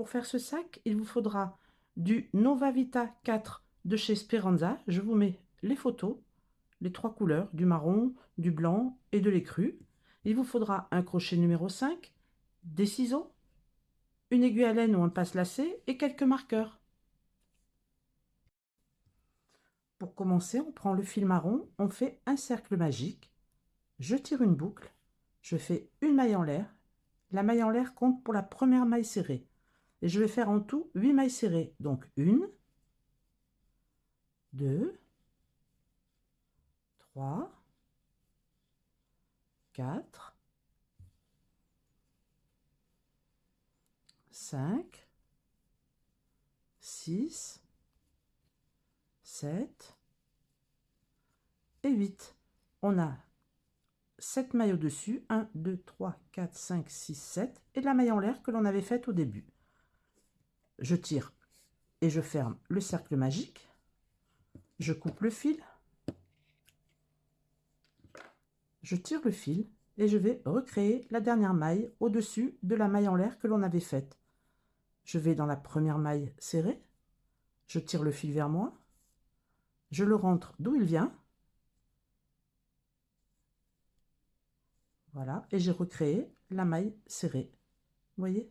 pour faire ce sac, il vous faudra du Nova Vita 4 de chez Speranza. Je vous mets les photos, les 3 couleurs, du marron, du blanc et de l'écru. Il vous faudra un crochet numéro 5, des ciseaux, une aiguille à laine ou un passe-lacet et quelques marqueurs. Pour commencer, on prend le fil marron, on fait un cercle magique, je tire une boucle, je fais une maille en l'air. La maille en l'air compte pour la première maille serrée. Et je vais faire en tout 8 mailles serrées. Donc 1, 2, 3, 4, 5, 6, 7 et 8. On a 7 mailles au-dessus. 1, 2, 3, 4, 5, 6, 7. Et la maille en l'air que l'on avait faite au début. Je tire et je ferme le cercle magique. Je coupe le fil. Je tire le fil et je vais recréer la dernière maille au-dessus de la maille en l'air que l'on avait faite. Je vais dans la première maille serrée, je tire le fil vers moi, je le rentre d'où il vient, voilà, et j'ai recréé la maille serrée. Vous voyez?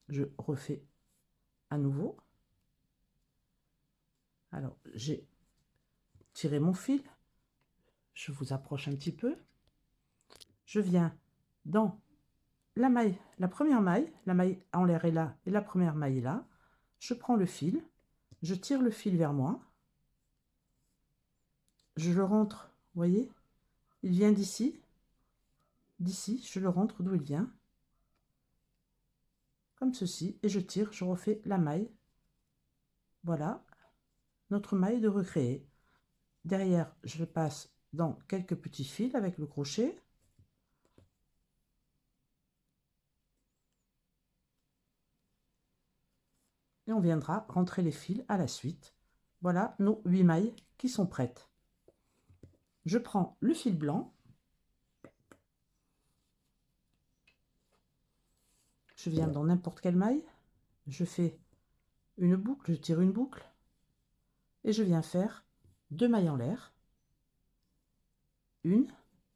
Je refais à nouveau. Alors, j'ai tiré mon fil, je vous approche un petit peu, je viens dans la maille, la première maille, la maille en l'air est là et la première maille est là, je prends le fil, je tire le fil vers moi, je le rentre, vous voyez, il vient d'ici, je le rentre d'où il vient, comme ceci, et je tire, je refais la maille, voilà, notre maille de recréer. Derrière, je passe dans quelques petits fils avec le crochet, et on viendra rentrer les fils à la suite. Voilà nos 8 mailles qui sont prêtes. Je prends le fil blanc, je viens dans n'importe quelle maille, je fais une boucle, je tire une boucle, et je viens faire 2 mailles en l'air, 1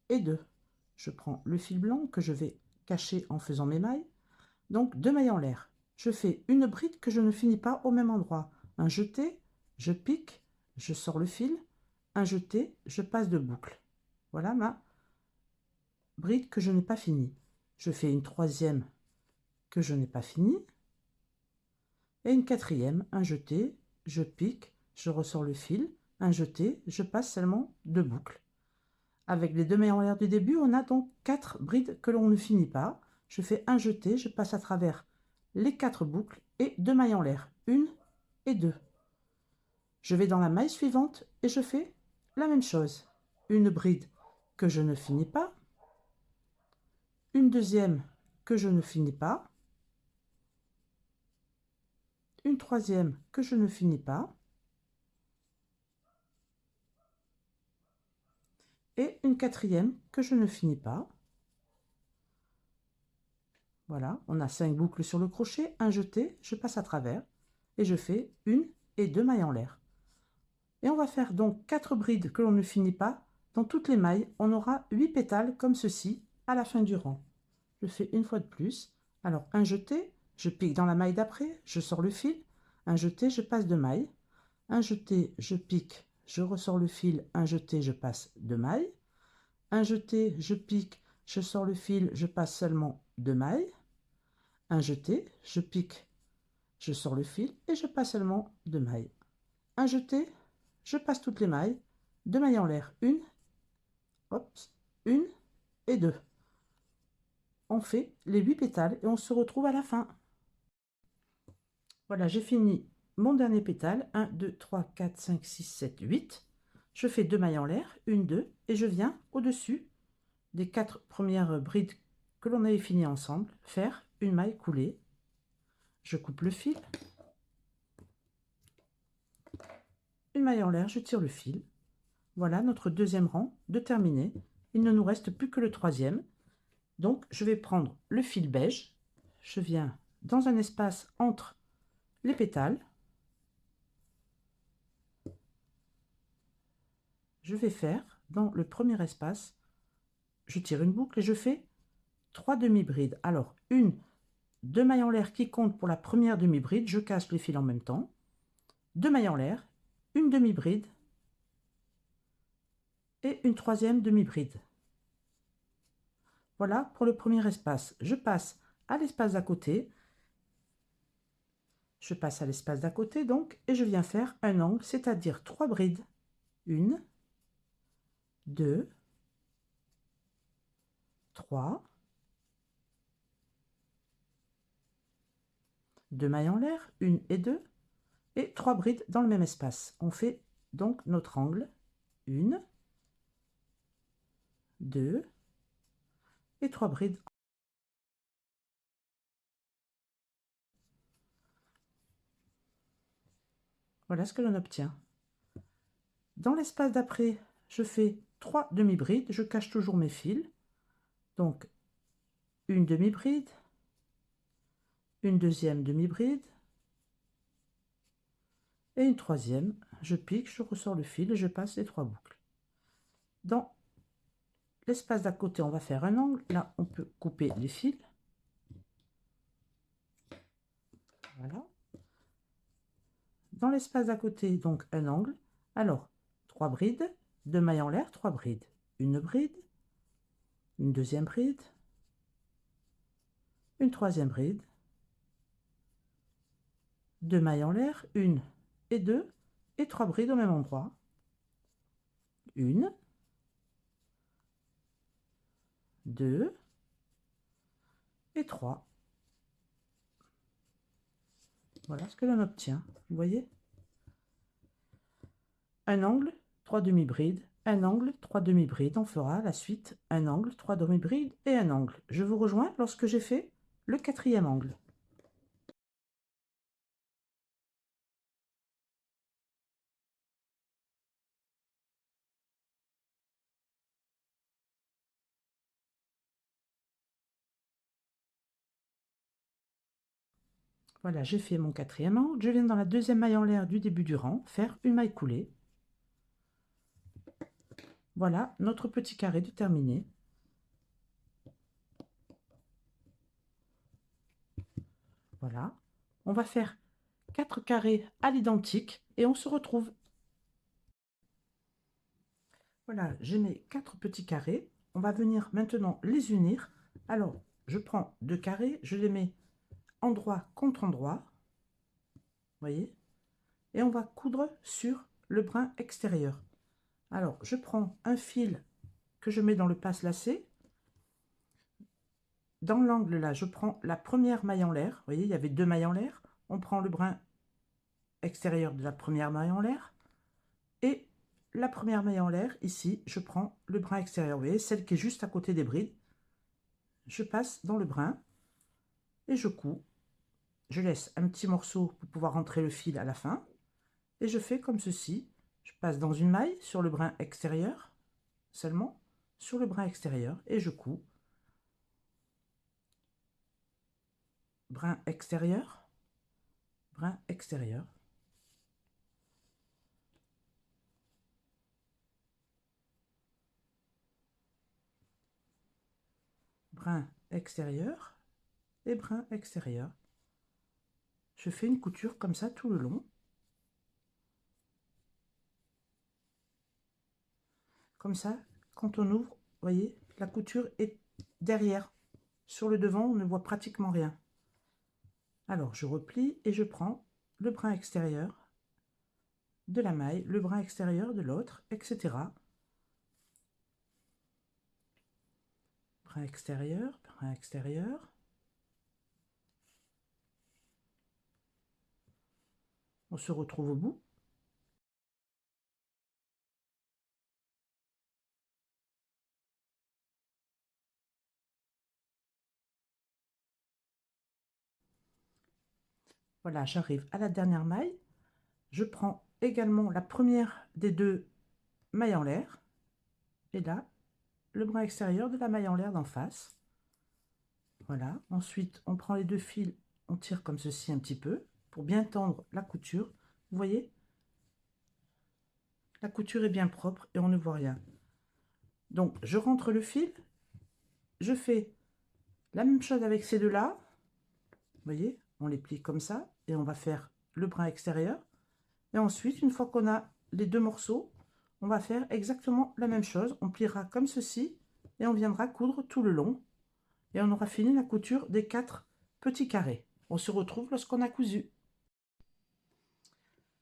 et 2. Je prends le fil blanc que je vais cacher en faisant mes mailles, donc 2 mailles en l'air. Je fais une bride que je ne finis pas au même endroit, un jeté, je pique, je sors le fil, un jeté, je passe de boucle. Voilà ma bride que je n'ai pas finie. Je fais une troisième que je n'ai pas finie, et une quatrième, un jeté, je pique, je ressors le fil, un jeté, je passe seulement 2 boucles. Avec les 2 mailles en l'air du début, on a donc 4 brides que l'on ne finit pas. Je fais un jeté, je passe à travers les 4 boucles et 2 mailles en l'air, 1 et 2. Je vais dans la maille suivante et je fais la même chose. Une bride que je ne finis pas, une deuxième que je ne finis pas, une troisième que je ne finis pas, et une quatrième que je ne finis pas. Voilà, on a 5 boucles sur le crochet, un jeté, je passe à travers et je fais 1 et 2 mailles en l'air. Et on va faire donc 4 brides que l'on ne finit pas. Dans toutes les mailles, on aura 8 pétales comme ceci à la fin du rang. Je fais une fois de plus. Alors un jeté, je pique dans la maille d'après, je sors le fil, un jeté, je passe 2 mailles, un jeté, je pique, je ressors le fil, un jeté, je passe 2 mailles, un jeté, je pique, je sors le fil, je passe seulement 2 mailles, un jeté, je pique, je sors le fil et je passe seulement 2 mailles, un jeté, je passe toutes les mailles, 2 mailles en l'air, 1, hop, 1 et 2. On fait les 8 pétales et on se retrouve à la fin. Voilà, j'ai fini mon dernier pétale, 1, 2, 3, 4, 5, 6, 7, 8. Je fais 2 mailles en l'air, 1, 2, et je viens au-dessus des 4 premières brides que l'on avait fini ensemble, faire une maille coulée. Je coupe le fil, une maille en l'air, je tire le fil. Voilà notre deuxième rang de terminé. Il ne nous reste plus que le troisième. Donc je vais prendre le fil beige, je viens dans un espace entre les pétales, je vais faire dans le premier espace, je tire une boucle et je fais 3 demi-brides. Alors, 2 mailles en l'air qui comptent pour la première demi-bride, je cache les fils en même temps, 2 mailles en l'air, une demi-bride et une troisième demi-bride. Voilà pour le premier espace. Je passe à l'espace d'à côté. Je passe à l'espace d'à côté donc et je viens faire un angle, c'est-à-dire 3 brides. 1, 2, 3, 2 mailles en l'air, 1 et 2, et 3 brides dans le même espace. On fait donc notre angle. 1, 2 et 3 brides. Voilà ce que l'on obtient. Dans l'espace d'après, je fais 3 demi-brides, je cache toujours mes fils. Donc, une demi-bride, une deuxième demi-bride, et une troisième. Je pique, je ressors le fil et je passe les 3 boucles. Dans l'espace d'à côté, on va faire un angle. Là, on peut couper les fils. Voilà. Dans l'espace d'à côté, donc un angle. Alors, 3 brides, 2 mailles en l'air, 3 brides. Une bride, une deuxième bride, une troisième bride, 2 mailles en l'air, 1 et 2, et 3 brides au même endroit. 1, 2 et 3. Voilà ce que l'on obtient. Vous voyez? Un angle, 3 demi-brides, un angle, 3 demi-brides. On fera la suite, un angle, 3 demi-brides et un angle. Je vous rejoins lorsque j'ai fait le 4e angle. Voilà, j'ai fait mon 4e angle. Je viens dans la 2e maille en l'air du début du rang, faire une maille coulée. Voilà notre petit carré de terminé. Voilà. On va faire 4 carrés à l'identique et on se retrouve. Voilà, j'ai mes 4 petits carrés. On va venir maintenant les unir. Alors, je prends 2 carrés, je les mets endroit contre endroit. Voyez, et on va coudre sur le brin extérieur. Alors, je prends un fil que je mets dans le passe-lacet. Dans l'angle là, je prends la première maille en l'air. Vous voyez, il y avait 2 mailles en l'air. On prend le brin extérieur de la première maille en l'air. Et la première maille en l'air, ici, je prends le brin extérieur. Vous voyez, celle qui est juste à côté des brides. Je passe dans le brin et je couds. Je laisse un petit morceau pour pouvoir rentrer le fil à la fin. Et je fais comme ceci. Je passe dans une maille sur le brin extérieur, seulement sur le brin extérieur, et je couds. Brin extérieur, brin extérieur. Brin extérieur et brin extérieur. Je fais une couture comme ça tout le long. Comme ça, quand on ouvre, vous voyez, la couture est derrière. Sur le devant, on ne voit pratiquement rien. Alors, je replie et je prends le brin extérieur de la maille, le brin extérieur de l'autre, etc. Brin extérieur, brin extérieur. On se retrouve au bout. Voilà, j'arrive à la dernière maille. Je prends également la première des 2 mailles en l'air. Et là, le brin extérieur de la maille en l'air d'en face. Voilà. Ensuite, on prend les 2 fils, on tire comme ceci un petit peu pour bien tendre la couture. Vous voyez, la couture est bien propre et on ne voit rien. Donc je rentre le fil, je fais la même chose avec ces deux-là. Vous voyez, on les plie comme ça et on va faire le brin extérieur. Et ensuite, une fois qu'on a les deux morceaux, on va faire exactement la même chose. On pliera comme ceci et on viendra coudre tout le long. Et on aura fini la couture des 4 petits carrés. On se retrouve lorsqu'on a cousu.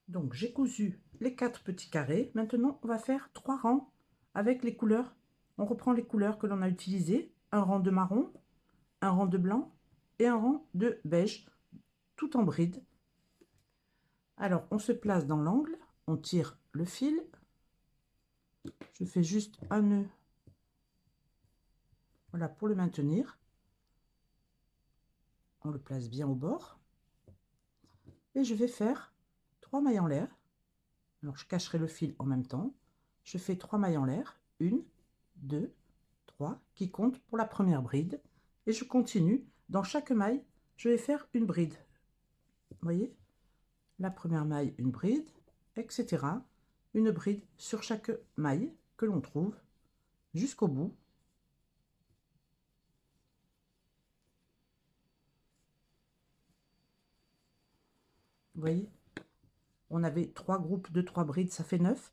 Donc j'ai cousu les 4 petits carrés. Maintenant, on va faire 3 rangs avec les couleurs. On reprend les couleurs que l'on a utilisées. Un rang de marron, un rang de blanc et un rang de beige, tout en bride. Alors, on se place dans l'angle, on tire le fil. Je fais juste un nœud, voilà, pour le maintenir. On le place bien au bord. Et je vais faire 3 mailles en l'air. Alors, je cacherai le fil en même temps. Je fais 3 mailles en l'air. 1, 2, 3, qui comptent pour la première bride. Et je continue. Dans chaque maille, je vais faire une bride. Vous voyez? La première maille, une bride, etc. Une bride sur chaque maille que l'on trouve jusqu'au bout. Vous voyez, on avait 3 groupes de 3 brides, ça fait 9.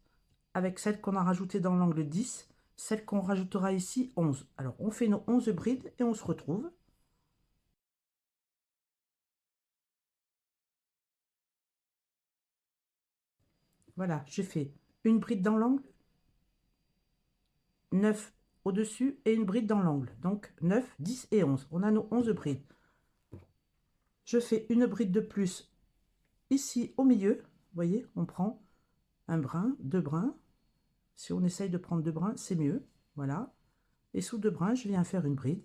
Avec celle qu'on a rajoutée dans l'angle 10, celle qu'on rajoutera ici 11. Alors on fait nos 11 brides et on se retrouve. Voilà, j'ai fait une bride dans l'angle, 9 au-dessus et une bride dans l'angle. Donc 9, 10 et 11. On a nos 11 brides. Je fais une bride de plus ici au milieu. Vous voyez, on prend un brin, 2 brins. Si on essaye de prendre 2 brins, c'est mieux. Voilà. Et sous 2 brins, je viens faire une bride.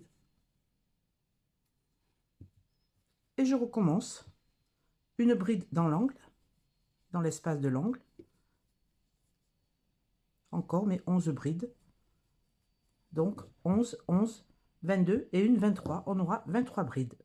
Et je recommence. Une bride dans l'angle, dans l'espace de l'angle. Encore mes 11 brides. Donc 11, 11, 22 et une 23. On aura 23 brides.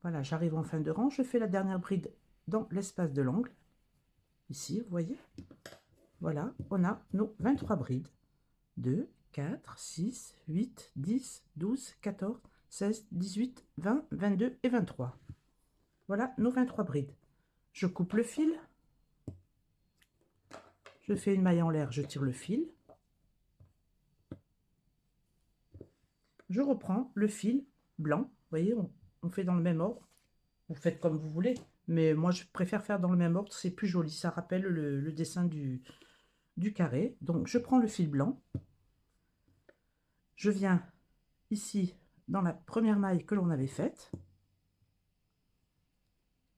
Voilà, j'arrive en fin de rang. Je fais la dernière bride dans l'espace de l'angle. Ici, vous voyez. Voilà, on a nos 23 brides. 2, 4, 6, 8, 10, 12, 14, 16, 18, 20, 22 et 23. Voilà nos 23 brides. Je coupe le fil. Je fais une maille en l'air, je tire le fil. Je reprends le fil blanc. Vous voyez, on fait dans le même ordre. Vous faites comme vous voulez. Mais moi, je préfère faire dans le même ordre. C'est plus joli. Ça rappelle le dessin du carré. Donc, je prends le fil blanc. Je viens ici dans la première maille que l'on avait faite.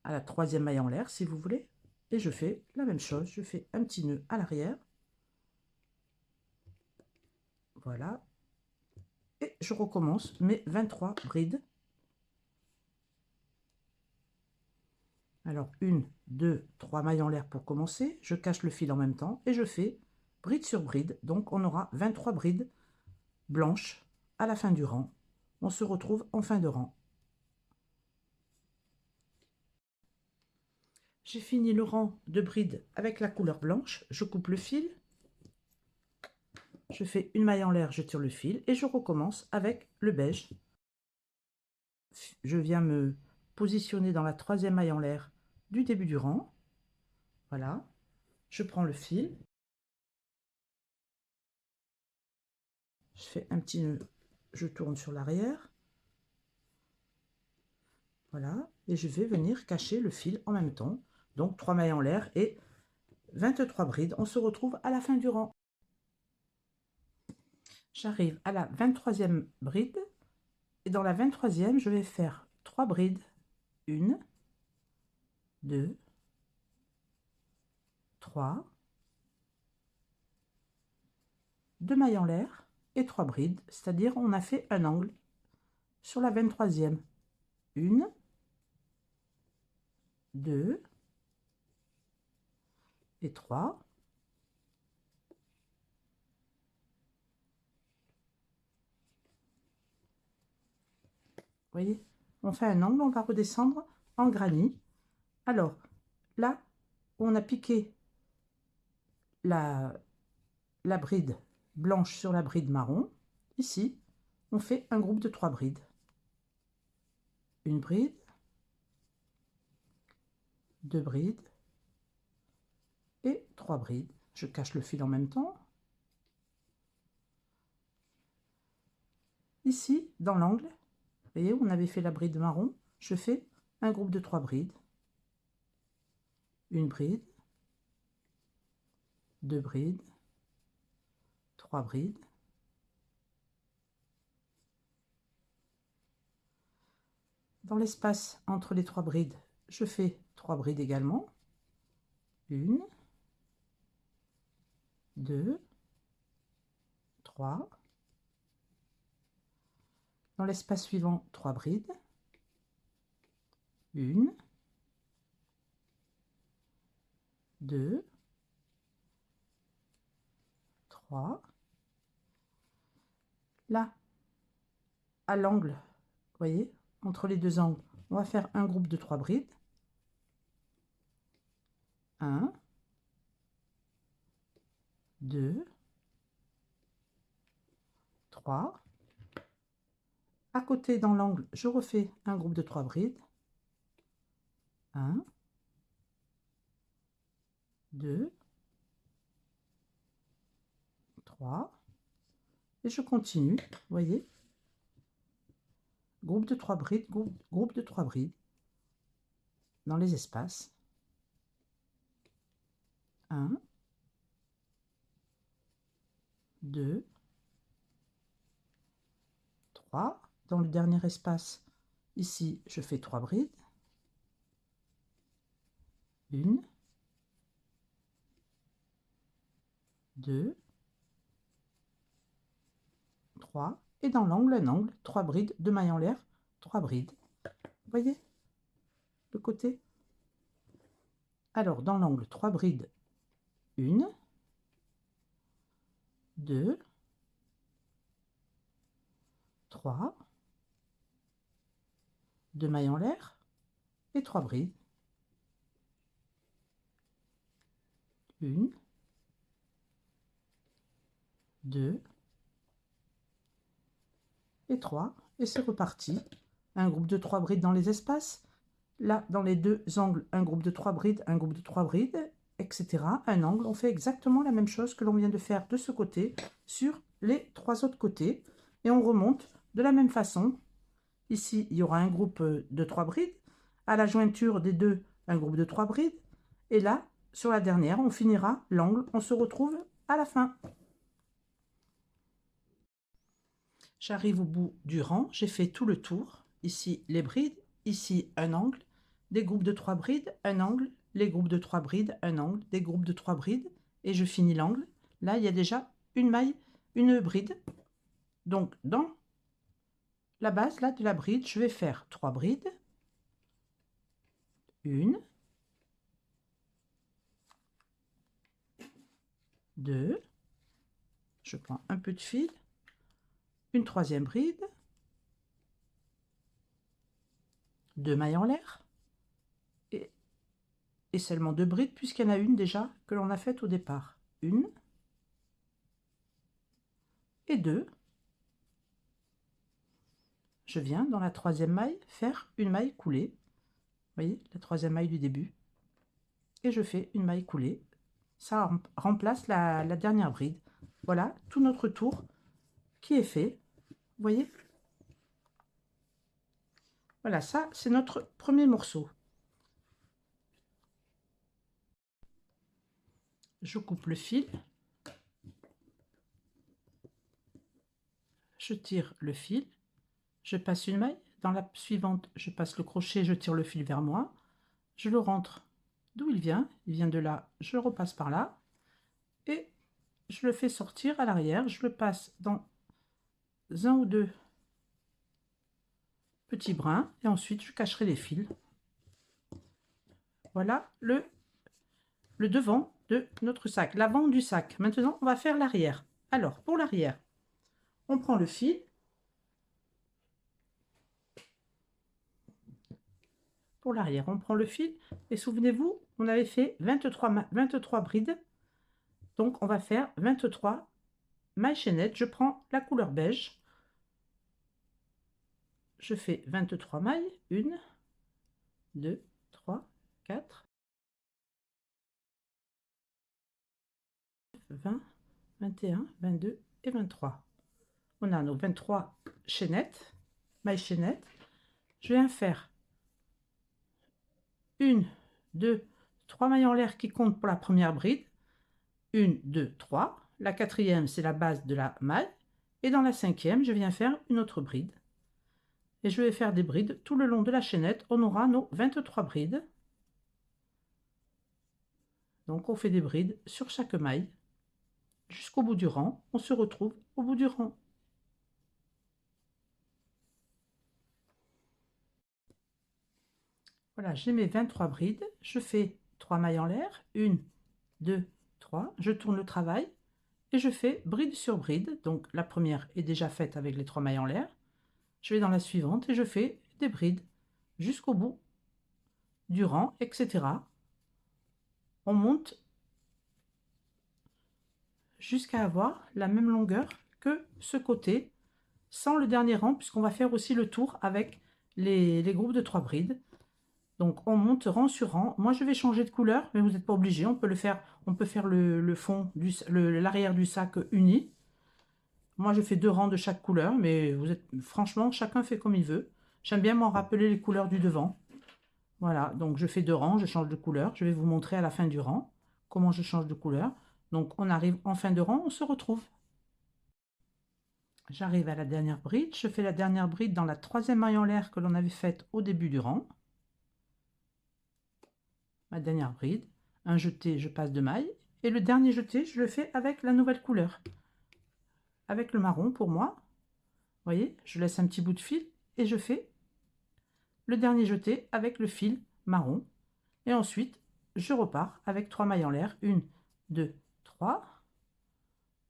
À la troisième maille en l'air, si vous voulez. Et je fais la même chose. Je fais un petit nœud à l'arrière. Voilà. Et je recommence mes 23 brides. Alors, 1, 2, 3 mailles en l'air pour commencer. Je cache le fil en même temps et je fais bride sur bride. Donc, on aura 23 brides blanches à la fin du rang. On se retrouve en fin de rang. J'ai fini le rang de brides avec la couleur blanche. Je coupe le fil. Je fais une maille en l'air, je tire le fil et je recommence avec le beige. Je viens me positionner dans la troisième maille en l'air du début du rang. Voilà. Je prends le fil. Je fais un petit nœud. Je tourne sur l'arrière. Voilà. Et je vais venir cacher le fil en même temps. Donc 3 mailles en l'air et 23 brides. On se retrouve à la fin du rang. J'arrive à la 23e bride. Et dans la 23e, je vais faire 3 brides. 1, 2, 3, 2 mailles en l'air et 3 brides, c'est-à-dire on a fait un angle sur la 23e. 1, 2 et 3. Vous voyez, on fait un angle, on va redescendre en granit. Alors, là, on a piqué la bride blanche sur la bride marron. Ici, on fait un groupe de 3 brides. Une bride, 2 brides et 3 brides. Je cache le fil en même temps. Ici, dans l'angle, vous voyez, on avait fait la bride marron, je fais un groupe de 3 brides. Une bride, 2 brides, 3 brides. Dans l'espace entre les 3 brides, je fais 3 brides également. 1, 2, 3. Dans l'espace suivant, 3 brides. 1, 2, 3. Là, à l'angle, vous voyez, entre les deux angles, on va faire un groupe de 3 brides. 1, 2, 3. À côté, dans l'angle, je refais un groupe de 3 brides. 1, 2, 3. Et je continue, vous voyez. Groupe de 3 brides, groupe de 3 brides dans les espaces. 1, 2, 3. Dans le dernier espace, ici, je fais 3 brides. 1, 2, 3. Et dans l'angle, un angle, 3 brides, 2 mailles en l'air, 3 brides. Vous voyez le côté? Alors, dans l'angle, 3 brides. 1, 2, 3, 2 mailles en l'air et 3 brides. 1, 2 et 3. Et c'est reparti. Un groupe de 3 brides dans les espaces. Là, dans les deux angles, un groupe de 3 brides, un groupe de 3 brides, etc. Un angle. On fait exactement la même chose que l'on vient de faire de ce côté sur les 3 autres côtés. Et on remonte de la même façon. Ici, il y aura un groupe de 3 brides. À la jointure des deux, un groupe de 3 brides. Et là, sur la dernière, on finira l'angle. On se retrouve à la fin. J'arrive au bout du rang. J'ai fait tout le tour. Ici, les brides. Ici, un angle. Des groupes de 3 brides, un angle. Les groupes de 3 brides, un angle. Des groupes de 3 brides. Et je finis l'angle. Là, il y a déjà une maille, une bride. Donc, dans la base là de la bride, je vais faire 3 brides. 1, 2, je prends un peu de fil, une troisième bride, 2 mailles en l'air et seulement 2 brides puisqu'il y en a une déjà que l'on a faite au départ. 1 et 2. Je viens dans la troisième maille faire une maille coulée. Vous voyez, la troisième maille du début. Et je fais une maille coulée. Ça remplace la dernière bride. Voilà, tout notre tour qui est fait. Vous voyez? Voilà, ça, c'est notre premier morceau. Je coupe le fil. Je tire le fil. Je passe une maille. Dans la suivante, je passe le crochet, je tire le fil vers moi. Je le rentre d'où il vient de là, je repasse par là. Et je le fais sortir à l'arrière. Je le passe dans un ou deux petit brin et ensuite je cacherai les fils. Voilà le devant de notre sac, l'avant du sac. Maintenant, on va faire l'arrière. Alors, pour l'arrière, on prend le fil. Pour l'arrière, on prend le fil et souvenez-vous, on avait fait 23 brides. Donc, on va faire 23 mailles chaînettes. Je prends la couleur beige. Je fais 23 mailles. 1, 2, 3, 4, 20, 21, 22 et 23. On a nos 23 chaînettes, mailles chaînettes. Je viens faire 1, 2, 3 mailles en l'air qui comptent pour la première bride. 1, 2, 3. La quatrième, c'est la base de la maille. Et dans la cinquième, je viens faire une autre bride. Et je vais faire des brides tout le long de la chaînette. On aura nos 23 brides. Donc, on fait des brides sur chaque maille jusqu'au bout du rang. On se retrouve au bout du rang. Voilà, j'ai mes 23 brides. Je fais 3 mailles en l'air. 1, 2, 3. Je tourne le travail et je fais bride sur bride. Donc, la première est déjà faite avec les 3 mailles en l'air. Je vais dans la suivante et je fais des brides jusqu'au bout du rang, etc. On monte jusqu'à avoir la même longueur que ce côté, sans le dernier rang, puisqu'on va faire aussi le tour avec les groupes de 3 brides. Donc on monte rang sur rang. Moi je vais changer de couleur, mais vous n'êtes pas obligé. On peut le faire, on peut faire le fond, l'arrière du sac uni. Moi je fais 2 rangs de chaque couleur, mais vous êtes franchement, chacun fait comme il veut. J'aime bien m'en rappeler les couleurs du devant. Voilà, donc je fais 2 rangs, je change de couleur. Je vais vous montrer à la fin du rang comment je change de couleur. Donc on arrive en fin de rang, on se retrouve. J'arrive à la dernière bride. Je fais la dernière bride dans la 3e maille en l'air que l'on avait faite au début du rang. Ma dernière bride. Un jeté, je passe de maille. Et le dernier jeté, je le fais avec la nouvelle couleur. Avec le marron pour moi. Vous voyez, je laisse un petit bout de fil et je fais le dernier jeté avec le fil marron. Et ensuite, je repars avec 3 mailles en l'air. 1, 2, 3.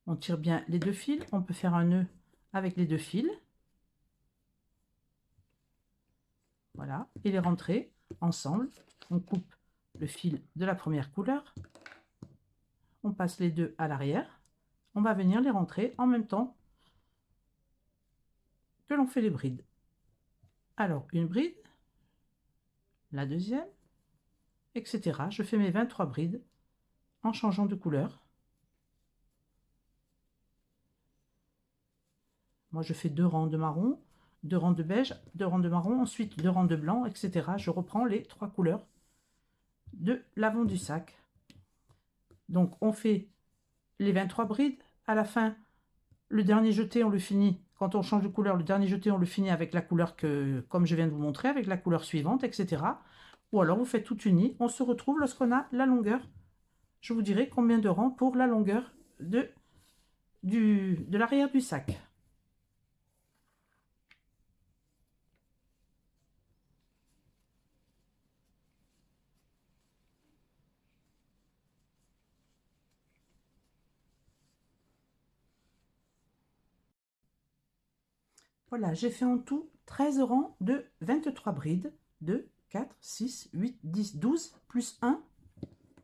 On tire bien les 2 fils. On peut faire un nœud avec les 2 fils. Voilà. Et les rentrer ensemble. On coupe le fil de la première couleur. On passe les 2 à l'arrière. On va venir les rentrer en même temps que l'on fait les brides. Alors, une bride, la deuxième, etc. Je fais mes 23 brides en changeant de couleur. Moi, je fais 2 rangs de marron, 2 rangs de beige, 2 rangs de marron, ensuite 2 rangs de blanc, etc. Je reprends les 3 couleurs de l'avant du sac. Donc, on fait les 23 brides. À la fin, le dernier jeté, on le finit. Quand on change de couleur, le dernier jeté, on le finit avec la couleur que, comme je viens de vous montrer, avec la couleur suivante, etc. Ou alors, vous faites tout uni. On se retrouve lorsqu'on a la longueur. Je vous dirai combien de rangs pour la longueur de l'arrière du sac. Voilà, j'ai fait en tout 13 rangs de 23 brides. 2, 4, 6, 8, 10, 12, plus 1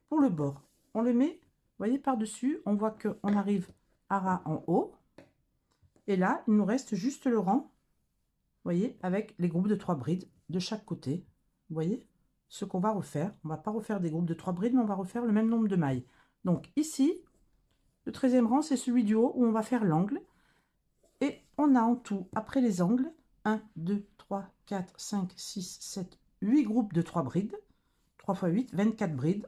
pour le bord. On le met, vous voyez, par-dessus. On voit qu'on arrive à ras en haut. Et là, il nous reste juste le rang, vous voyez, avec les groupes de 3 brides de chaque côté. Vous voyez ce qu'on va refaire. On ne va pas refaire des groupes de 3 brides, mais on va refaire le même nombre de mailles. Donc ici, le 13e rang, c'est celui du haut où on va faire l'angle. Et on a en tout, après les angles, 1, 2, 3, 4, 5, 6, 7, 8 groupes de 3 brides. 3 x 8, 24 brides.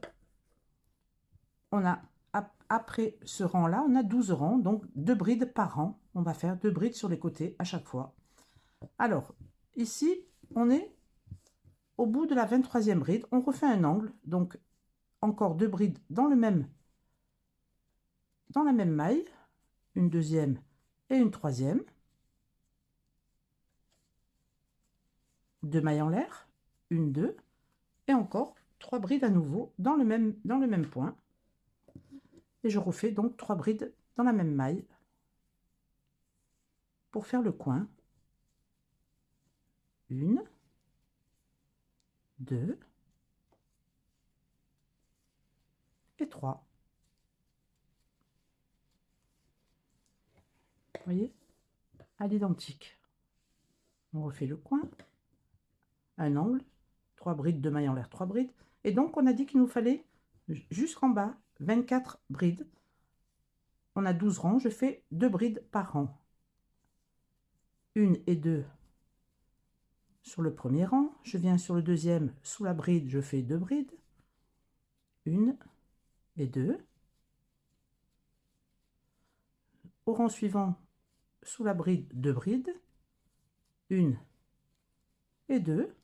On a, après ce rang-là, on a 12 rangs, donc 2 brides par rang. On va faire 2 brides sur les côtés à chaque fois. Alors, ici, on est au bout de la 23e bride. On refait un angle, donc encore 2 brides dans la même maille. Une deuxième et une troisième. 2 mailles en l'air, 1, 2, et encore 3 brides à nouveau dans le même point. Et je refais donc 3 brides dans la même maille pour faire le coin. 1, 2 et 3. Vous voyez, à l'identique. On refait le coin, un angle, 3 brides, 2 mailles en l'air, 3 brides. Et donc, on a dit qu'il nous fallait jusqu'en bas 24 brides. On a 12 rangs, je fais 2 brides par rang. 1 et 2 sur le premier rang. Je viens sur le deuxième, sous la bride, je fais 2 brides. 1 et 2. Au rang suivant, sous la bride, 2 brides. 1 et 2,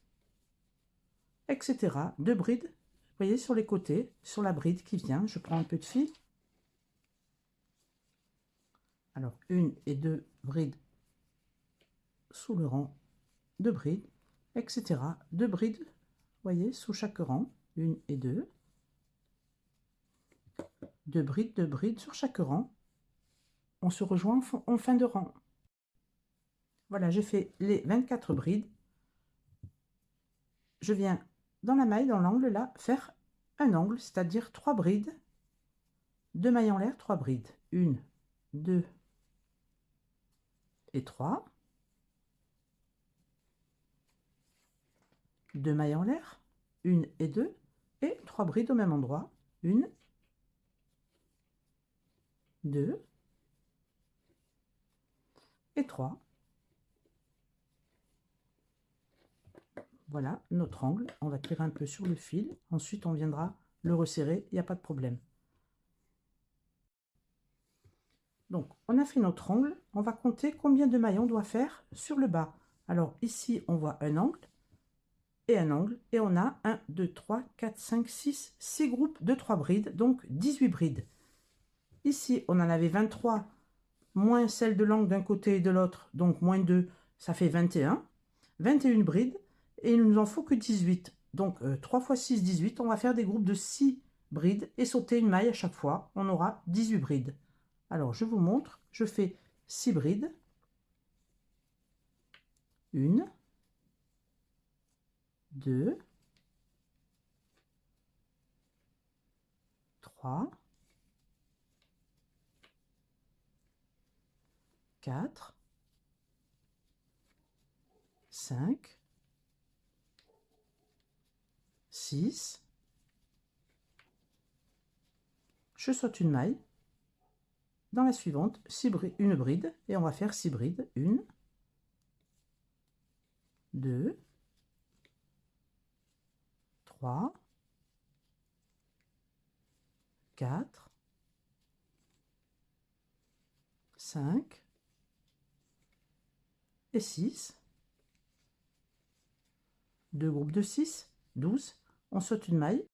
etc. 2 brides, vous voyez, sur les côtés, sur la bride qui vient. Je prends un peu de fil. Alors, 1 et 2 brides sous le rang, 2 brides, etc. 2 brides, vous voyez, sous chaque rang, 1 et 2. 2 brides sur chaque rang. On se rejoint en fin de rang. Voilà, j'ai fait les 24 brides. Je viens dans la maille, dans l'angle là, faire un angle, c'est-à-dire 3 brides, 2 mailles en l'air, 3 brides. 1, 2 et 3. 2 mailles en l'air, 1 et 2, et 3 brides au même endroit. 1, 2 et 3. Voilà notre angle. On va tirer un peu sur le fil. Ensuite, on viendra le resserrer. Il n'y a pas de problème. Donc, on a fait notre angle. On va compter combien de mailles on doit faire sur le bas. Alors, ici, on voit un angle et un angle. Et on a 1, 2, 3, 4, 5, 6, 6 groupes de 3 brides. Donc, 18 brides. Ici, on en avait 23, moins celle de l'angle d'un côté et de l'autre. Donc, moins 2, ça fait 21. 21 brides. Et il ne nous en faut que 18. Donc 3 x 6, 18. On va faire des groupes de 6 brides et sauter une maille à chaque fois. On aura 18 brides. Alors je vous montre. Je fais 6 brides. 1, 2, 3, 4, 5, 6. Je saute une maille. Dans la suivante, une bride. Et on va faire 6 brides. 1, 2, 3, 4, 5 et 6. 2 groupes de 6, 12. On saute une maille.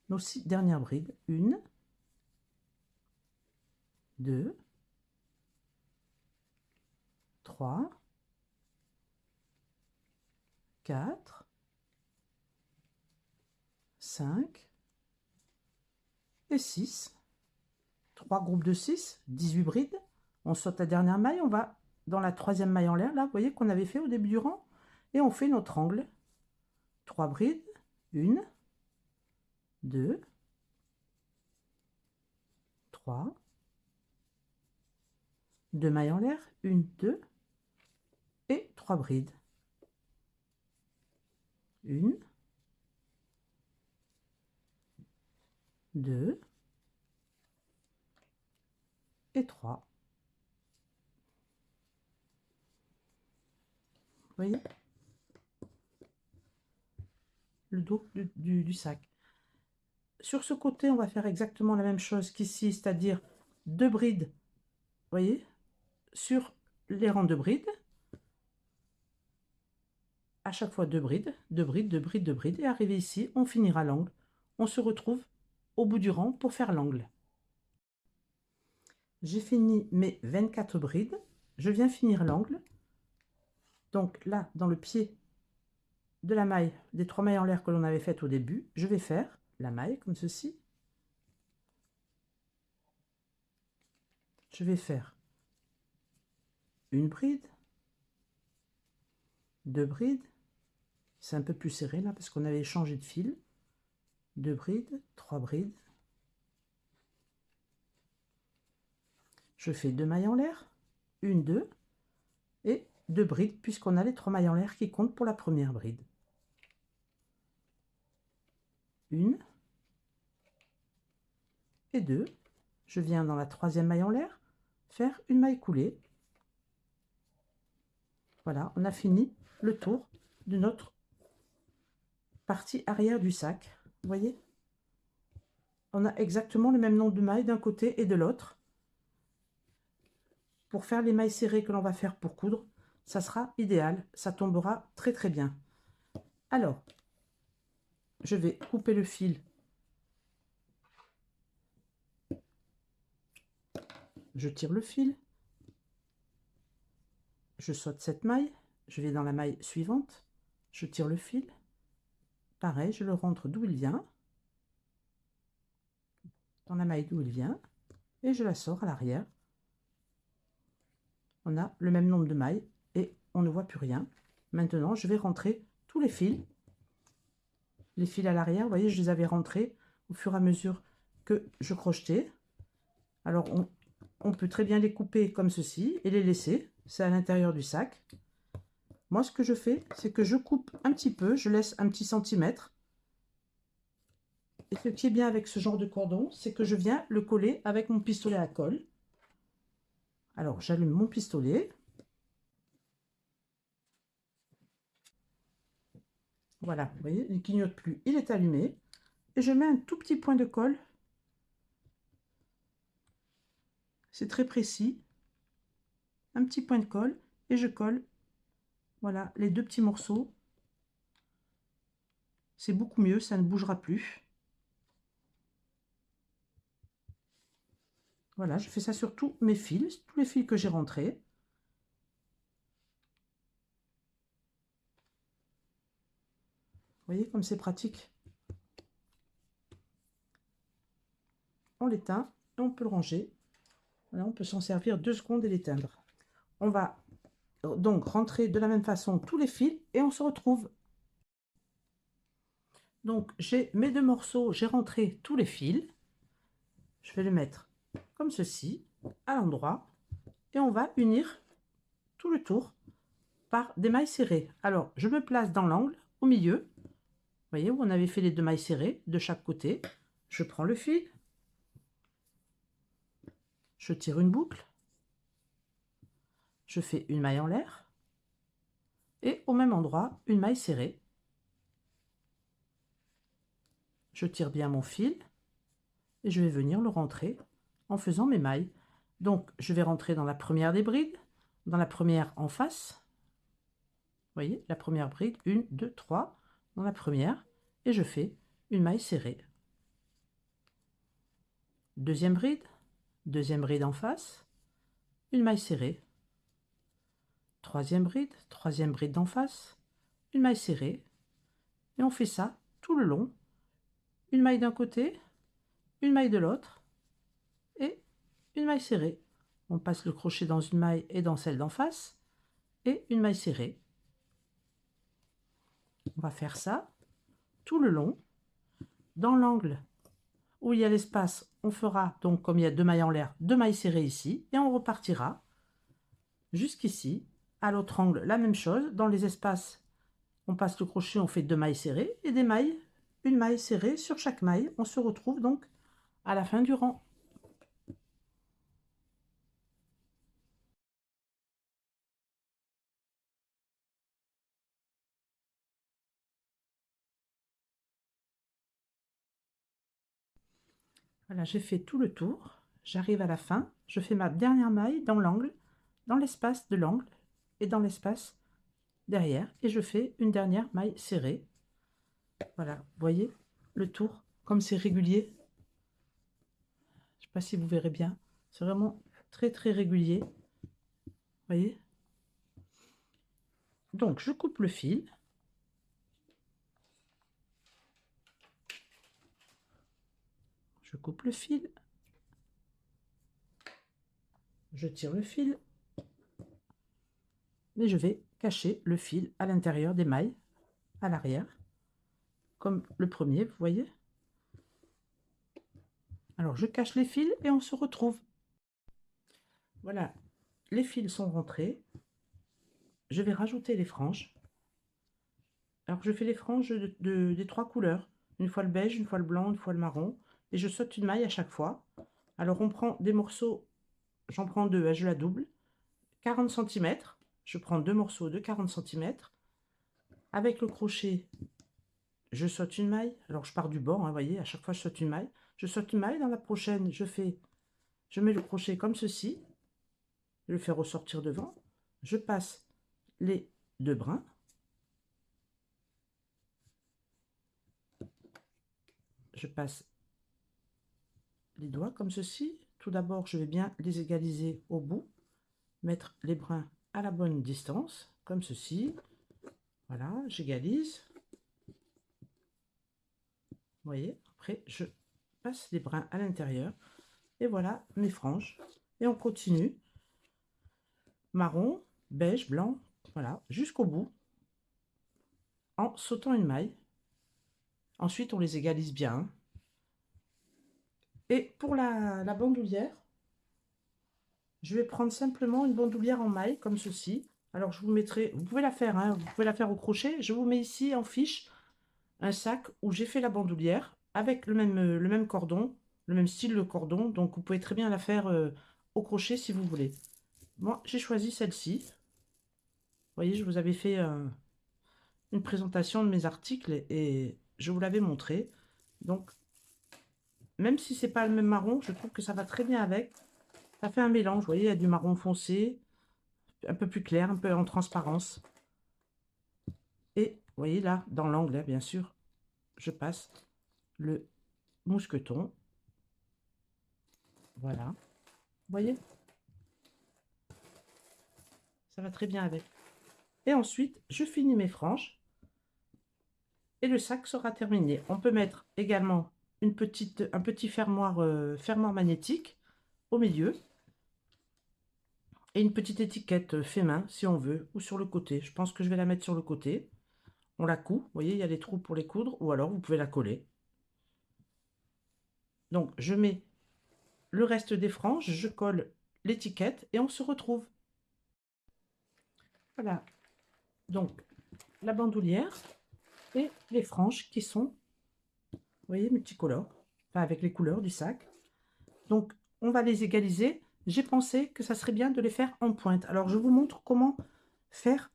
Nos 6 dernières brides. 1, 2, 3, 4, 5 et 6. 3 groupes de 6, 18 brides. On saute la dernière maille, on va dans la troisième maille en l'air, là, vous voyez qu'on avait fait au début du rang. Et on fait notre angle. 3 brides, 1, 2, 3, 2 mailles en l'air, 1, 2 et 3 brides. 1, 2 et 3. Vous voyez le dos du sac. Sur ce côté, on va faire exactement la même chose qu'ici, c'est-à-dire 2 brides, vous voyez, sur les rangs de brides. À chaque fois 2 brides, 2 brides, 2 brides, 2 brides. Et arrivé ici, on finira l'angle. On se retrouve au bout du rang pour faire l'angle. J'ai fini mes 24 brides. Je viens finir l'angle. Donc là, dans le pied de la maille, des 3 mailles en l'air que l'on avait faites au début, je vais faire la maille comme ceci. Je vais faire une bride, 2 brides, c'est un peu plus serré là parce qu'on avait changé de fil, 2 brides, 3 brides. Je fais 2 mailles en l'air, 1, 2 et 2 brides puisqu'on a les 3 mailles en l'air qui comptent pour la première bride. Une et 2. Je viens dans la 3e maille en l'air faire une maille coulée. Voilà, on a fini le tour de notre partie arrière du sac. Vous voyez, on a exactement le même nombre de mailles d'un côté et de l'autre. Pour faire les mailles serrées que l'on va faire pour coudre, ça sera idéal, ça tombera très très bien. Alors, je vais couper le fil. Je tire le fil. Je saute cette maille. Je vais dans la maille suivante. Je tire le fil. Pareil, je le rentre d'où il vient. Dans la maille d'où il vient. Et je la sors à l'arrière. On a le même nombre de mailles et on ne voit plus rien. Maintenant, je vais rentrer tous les fils. Les fils à l'arrière, vous voyez, je les avais rentrés au fur et à mesure que je crochetais. Alors, on peut très bien les couper comme ceci et les laisser. C'est à l'intérieur du sac. Moi, ce que je fais, c'est que je coupe un petit peu, je laisse un petit centimètre. Et ce qui est bien avec ce genre de cordon, c'est que je viens le coller avec mon pistolet à colle. Alors, j'allume mon pistolet. Voilà, vous voyez, il ne clignote plus, il est allumé. Et je mets un tout petit point de colle. C'est très précis. Un petit point de colle et je colle, voilà, les 2 petits morceaux. C'est beaucoup mieux, ça ne bougera plus. Voilà, je fais ça sur tous mes fils, tous les fils que j'ai rentrés. Vous voyez comme c'est pratique. On l'éteint et on peut le ranger. Voilà, on peut s'en servir 2 secondes et l'éteindre. On va donc rentrer de la même façon tous les fils et on se retrouve. Donc j'ai mes 2 morceaux, j'ai rentré tous les fils. Je vais les mettre comme ceci à l'endroit et on va unir tout le tour par des mailles serrées. Alors je me place dans l'angle au milieu. Vous voyez où on avait fait les 2 mailles serrées de chaque côté. Je prends le fil, je tire une boucle, je fais une maille en l'air et au même endroit une maille serrée. Je tire bien mon fil et je vais venir le rentrer en faisant mes mailles. Donc je vais rentrer dans la première des brides, dans la première en face. Vous voyez, la première bride, 1, 2, 3, dans la première, et je fais une maille serrée. Deuxième bride en face, une maille serrée. Troisième bride d'en face, une maille serrée. Et on fait ça tout le long. Une maille d'un côté, une maille de l'autre, et une maille serrée. On passe le crochet dans une maille et dans celle d'en face, et une maille serrée. On va faire ça tout le long. Dans l'angle où il y a l'espace, on fera donc, comme il y a 2 mailles en l'air, 2 mailles serrées ici, et on repartira jusqu'ici. À l'autre angle, la même chose. Dans les espaces, on passe le crochet, on fait 2 mailles serrées et des mailles, une maille serrée sur chaque maille. On se retrouve donc à la fin du rang. Voilà, j'ai fait tout le tour. J'arrive à la fin. Je fais ma dernière maille dans l'angle, dans l'espace de l'angle et dans l'espace derrière. Et je fais une dernière maille serrée. Voilà, vous voyez le tour, comme c'est régulier. Je ne sais pas si vous verrez bien. C'est vraiment très très régulier. Vous voyez? Donc, je coupe le fil. Je coupe le fil. Je tire le fil. Et je vais cacher le fil à l'intérieur des mailles, à l'arrière, comme le premier, vous voyez. Alors, je cache les fils et on se retrouve. Voilà, les fils sont rentrés. Je vais rajouter les franges. Alors, je fais les franges des trois couleurs. Une fois le beige, une fois le blanc, une fois le marron. Et je saute une maille à chaque fois. Alors, on prend des morceaux, j'en prends deux, je la double. 40 cm. Je prends deux morceaux de 40 cm. Avec le crochet, je saute une maille. Alors, je pars du bord, vous voyez, à chaque fois, je saute une maille. Je saute une maille. Dans la prochaine, je mets le crochet comme ceci. Je le fais ressortir devant. Je passe les deux brins. Je passe les doigts comme ceci. Tout d'abord, je vais bien les égaliser au bout. Mettre les brins à la bonne distance, comme ceci. Voilà, j'égalise. Vous voyez, après, je passe les brins à l'intérieur. Et voilà mes franges. Et on continue. Marron, beige, blanc, voilà, jusqu'au bout. En sautant une maille. Ensuite, on les égalise bien. Et pour la bandoulière, je vais prendre simplement une bandoulière en maille, comme ceci. Alors, je vous mettrai, vous pouvez la faire, hein, vous pouvez la faire au crochet. Je vous mets ici en fiche un sac où j'ai fait la bandoulière avec le même cordon, le même style de cordon. Donc, vous pouvez très bien la faire au crochet si vous voulez. Moi, j'ai choisi celle-ci. Vous voyez, je vous avais fait une présentation de mes articles et je vous l'avais montré. Donc, même si c'est pas le même marron, je trouve que ça va très bien avec. Ça fait un mélange, vous voyez, il y a du marron foncé, un peu plus clair, un peu en transparence. Et vous voyez là, dans l'angle, bien sûr, je passe le mousqueton. Voilà. Vous voyez, ça va très bien avec. Et ensuite, je finis mes franges. Et le sac sera terminé. On peut mettre également un petit fermoir, fermoir magnétique au milieu. Et une petite étiquette fait main, si on veut, ou sur le côté. Je pense que je vais la mettre sur le côté. On la coud. Vous voyez, il y a des trous pour les coudre. Ou alors, vous pouvez la coller. Donc, je mets le reste des franges, je colle l'étiquette et on se retrouve. Voilà. Donc, la bandoulière et les franges qui sont, vous voyez, multicolores. Enfin, avec les couleurs du sac. Donc, on va les égaliser. J'ai pensé que ça serait bien de les faire en pointe. Alors, je vous montre comment faire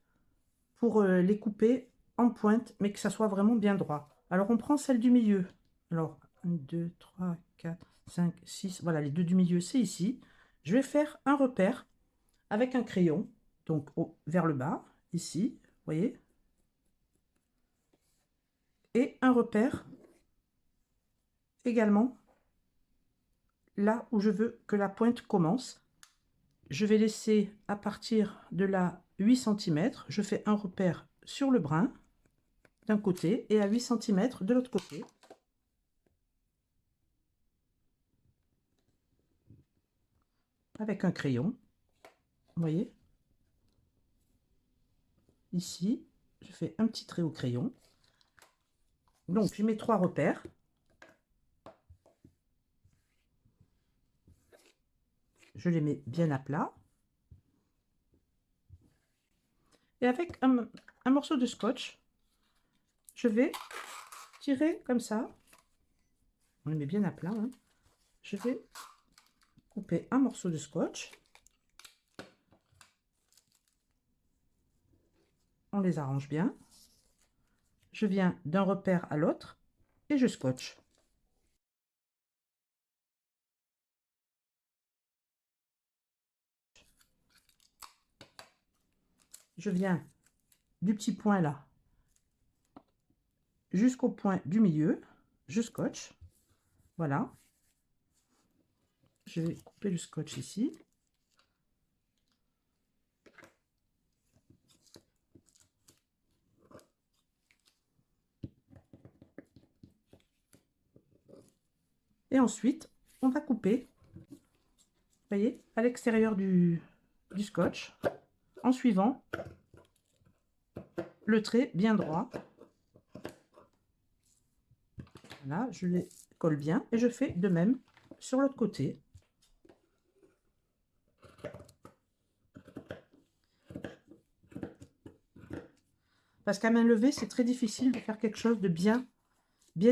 pour les couper en pointe, mais que ça soit vraiment bien droit. Alors, on prend celle du milieu. Alors, 1, 2, 3, 4, 5, 6. Voilà, les deux du milieu, c'est ici. Je vais faire un repère avec un crayon, donc vers le bas, ici, vous voyez. Et un repère également là où je veux que la pointe commence. Je vais laisser à partir de là 8 cm. Je fais un repère sur le brin d'un côté et à 8 cm de l'autre côté. Avec un crayon, vous voyez. Ici, je fais un petit trait au crayon. Donc, j'ai mes trois repères. Je les mets bien à plat. Et avec un morceau de scotch, je vais tirer comme ça. On les met bien à plat. Hein. Je vais couper un morceau de scotch. On les arrange bien. Je viens d'un repère à l'autre et je scotche. Je viens du petit point là jusqu'au point du milieu. Je scotche. Voilà. Je vais couper le scotch ici. Et ensuite, on va couper, vous voyez, à l'extérieur du scotch, en suivant le trait bien droit. Voilà, je les colle bien et je fais de même sur l'autre côté. Parce qu'à main levée, c'est très difficile de faire quelque chose de bien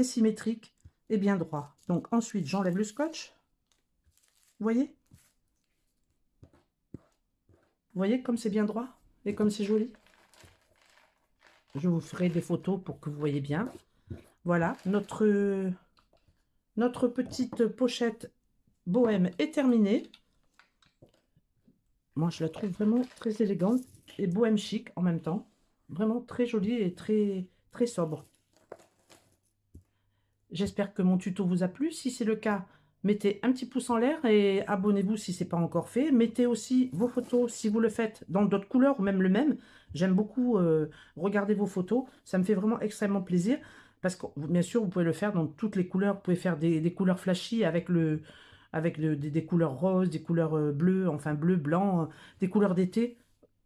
symétrique et bien droit. Donc ensuite, j'enlève le scotch. Vous voyez? Vous voyez comme c'est bien droit et comme c'est joli? Je vous ferai des photos pour que vous voyez bien. Voilà, notre petite pochette bohème est terminée. Moi, je la trouve vraiment très élégante et bohème chic en même temps. Vraiment très jolie et très sobre. J'espère que mon tuto vous a plu. Si c'est le cas, mettez un petit pouce en l'air et abonnez-vous si ce n'est pas encore fait. Mettez aussi vos photos si vous le faites dans d'autres couleurs ou même le même. J'aime beaucoup regarder vos photos. Ça me fait vraiment extrêmement plaisir. Parce que bien sûr, vous pouvez le faire dans toutes les couleurs. Vous pouvez faire des couleurs flashy avec des couleurs roses, des couleurs bleues, enfin bleu, blanc, des couleurs d'été.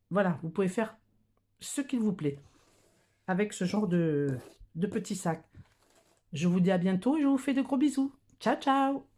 Voilà, vous pouvez faire ce qu'il vous plaît avec ce genre de petits sacs. Je vous dis à bientôt et je vous fais de gros bisous. Ciao, ciao!